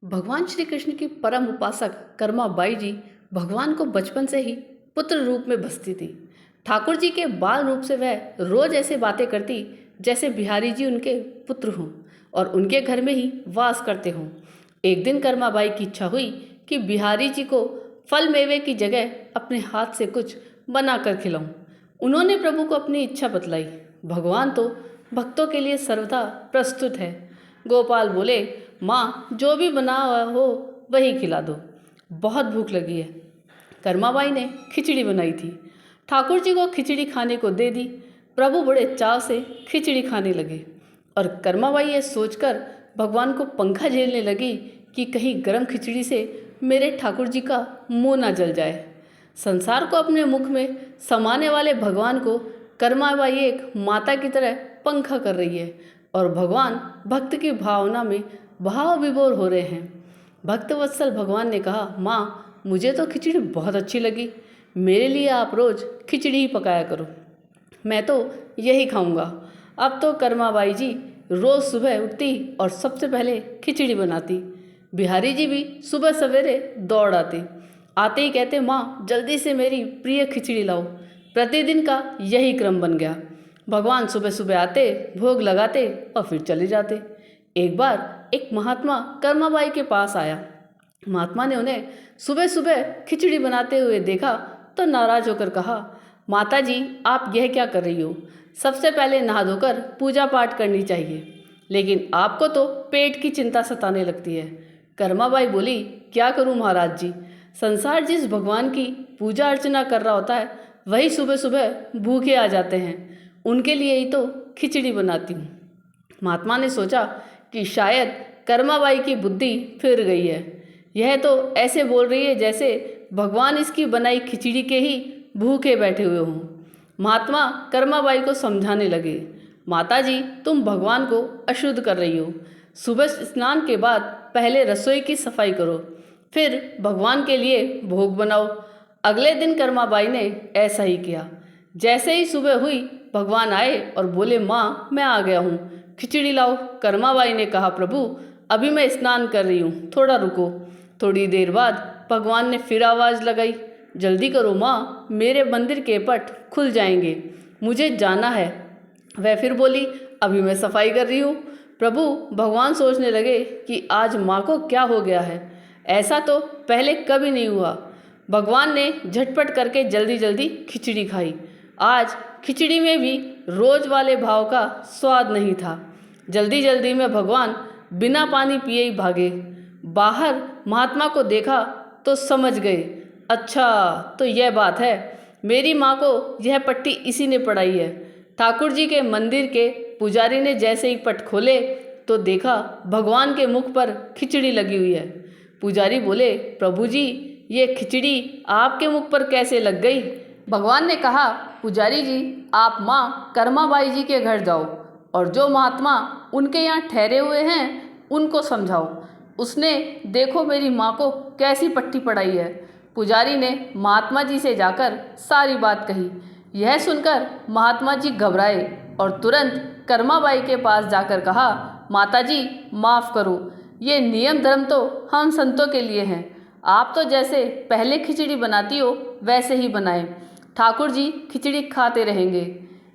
भगवान श्री कृष्ण की परम उपासक कर्मा बाई जी भगवान को बचपन से ही पुत्र रूप में बसती थी। ठाकुर जी के बाल रूप से वह रोज ऐसे बातें करती जैसे बिहारी जी उनके पुत्र हों और उनके घर में ही वास करते हों। एक दिन कर्मा बाई की इच्छा हुई कि बिहारी जी को फल मेवे की जगह अपने हाथ से कुछ बना कर खिलाऊं। उन्होंने प्रभु को अपनी इच्छा बतलाई। भगवान तो भक्तों के लिए सर्वदा प्रस्तुत है। गोपाल बोले, माँ जो भी बना हुआ हो वही खिला दो, बहुत भूख लगी है। कर्माबाई ने खिचड़ी बनाई थी। ठाकुर जी को खिचड़ी खाने को दे दी। प्रभु बड़े चाव से खिचड़ी खाने लगे और कर्माबाई ये सोचकर भगवान को पंखा झेलने लगी कि कहीं गर्म खिचड़ी से मेरे ठाकुर जी का मुंह ना जल जाए। संसार को अपने मुख में समाने वाले भगवान को कर्माबाई एक माता की तरह पंखा कर रही है और भगवान भक्त की भावना में भाव विभोर हो रहे हैं। भक्त वत्सल भगवान ने कहा, माँ मुझे तो खिचड़ी बहुत अच्छी लगी, मेरे लिए आप रोज खिचड़ी ही पकाया करो, मैं तो यही खाऊंगा। अब तो कर्माबाई जी रोज सुबह उठती और सबसे पहले खिचड़ी बनाती। बिहारी जी भी सुबह सवेरे दौड़ आते ही कहते, माँ जल्दी से मेरी प्रिय खिचड़ी लाओ। प्रतिदिन का यही क्रम बन गया। भगवान सुबह सुबह आते, भोग लगाते और फिर चले जाते। एक बार एक महात्मा कर्माबाई के पास आया। महात्मा ने उन्हें सुबह सुबह खिचड़ी बनाते हुए देखा तो नाराज होकर कहा, माता जी आप यह क्या कर रही हो? सबसे पहले नहा धोकर पूजा पाठ करनी चाहिए, लेकिन आपको तो पेट की चिंता सताने लगती है। कर्माबाई बोली, क्या करूं महाराज जी, संसार जिस भगवान की पूजा अर्चना कर रहा होता है वही सुबह सुबह भूखे आ जाते हैं, उनके लिए ही तो खिचड़ी बनाती हूँ। महात्मा ने सोचा कि शायद कर्माबाई की बुद्धि फिर गई है। यह तो ऐसे बोल रही है जैसे भगवान इसकी बनाई खिचड़ी के ही भूखे बैठे हुए हों। महात्मा कर्माबाई को समझाने लगे, माता जी तुम भगवान को अशुद्ध कर रही हो। सुबह स्नान के बाद पहले रसोई की सफाई करो, फिर भगवान के लिए भोग बनाओ। अगले दिन कर्माबाई ने ऐसा ही किया। जैसे ही सुबह हुई भगवान आए और बोले, माँ मैं आ गया हूँ, खिचड़ी लाओ। कर्माबाई ने कहा, प्रभु अभी मैं स्नान कर रही हूँ, थोड़ा रुको। थोड़ी देर बाद भगवान ने फिर आवाज़ लगाई, जल्दी करो माँ, मेरे मंदिर के पट खुल जाएंगे, मुझे जाना है। वह फिर बोली, अभी मैं सफाई कर रही हूँ। प्रभु भगवान सोचने लगे कि आज माँ को क्या हो गया है, ऐसा तो पहले कभी नहीं हुआ। भगवान ने झटपट करके जल्दी जल्दी खिचड़ी खाई। आज खिचड़ी में भी रोज वाले भाव का स्वाद नहीं था। जल्दी जल्दी में भगवान बिना पानी पिए ही भागे। बाहर महात्मा को देखा तो समझ गए, अच्छा तो यह बात है, मेरी माँ को यह पट्टी इसी ने पढ़ाई है। ठाकुर जी के मंदिर के पुजारी ने जैसे ही पट खोले तो देखा भगवान के मुख पर खिचड़ी लगी हुई है। पुजारी बोले, प्रभु जी ये खिचड़ी आपके मुख पर कैसे लग गई? भगवान ने कहा, पुजारी जी आप माँ कर्माबाई जी के घर जाओ और जो महात्मा उनके यहाँ ठहरे हुए हैं उनको समझाओ। उसने देखो मेरी माँ को कैसी पट्टी पढ़ाई है। पुजारी ने महात्मा जी से जाकर सारी बात कही। यह सुनकर महात्मा जी घबराए और तुरंत कर्माबाई के पास जाकर कहा, माता जी माफ़ करो, ये नियम धर्म तो हम संतों के लिए हैं, आप तो जैसे पहले खिचड़ी बनाती हो वैसे ही बनाएं, ठाकुर जी खिचड़ी खाते रहेंगे।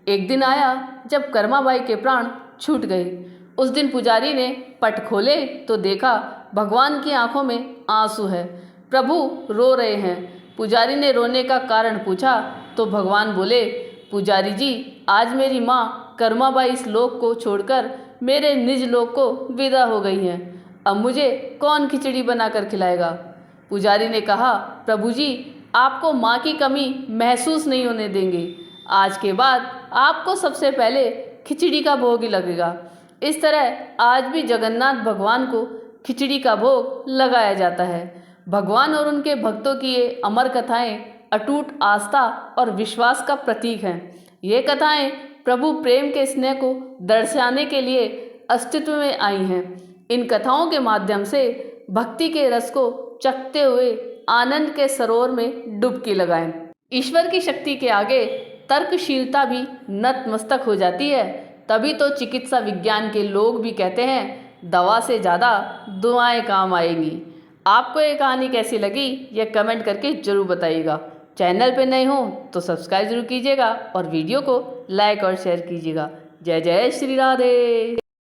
एक दिन आया जब कर्माबाई के प्राण छूट गए। उस दिन पुजारी ने पट खोले तो देखा भगवान की आंखों में आंसू है, प्रभु रो रहे हैं। पुजारी ने रोने का कारण पूछा तो भगवान बोले, पुजारी जी आज मेरी माँ कर्माबाई इस लोक को छोड़कर मेरे निज लोक को विदा हो गई हैं, अब मुझे कौन खिचड़ी बनाकर खिलाएगा? पुजारी ने कहा, प्रभु जी आपको माँ की कमी महसूस नहीं होने देंगे, आज के बाद आपको सबसे पहले खिचड़ी का भोग ही लगेगा। इस तरह आज भी जगन्नाथ भगवान को खिचड़ी का भोग लगाया जाता है। भगवान और उनके भक्तों की ये अमर कथाएं अटूट आस्था और विश्वास का प्रतीक हैं। ये कथाएं प्रभु प्रेम के स्नेह को दर्शाने के लिए अस्तित्व में आई हैं। इन कथाओं के माध्यम से भक्ति के रस को चखते हुए आनंद के सरोवर में डुबकी लगाएं। ईश्वर की शक्ति के आगे तर्कशीलता भी नतमस्तक हो जाती है। तभी तो चिकित्सा विज्ञान के लोग भी कहते हैं, दवा से ज़्यादा दुआएं काम आएंगी। आपको ये कहानी कैसी लगी ये कमेंट करके ज़रूर बताइएगा। चैनल पे नए हो तो सब्सक्राइब जरूर कीजिएगा और वीडियो को लाइक और शेयर कीजिएगा। जय जय श्री राधे।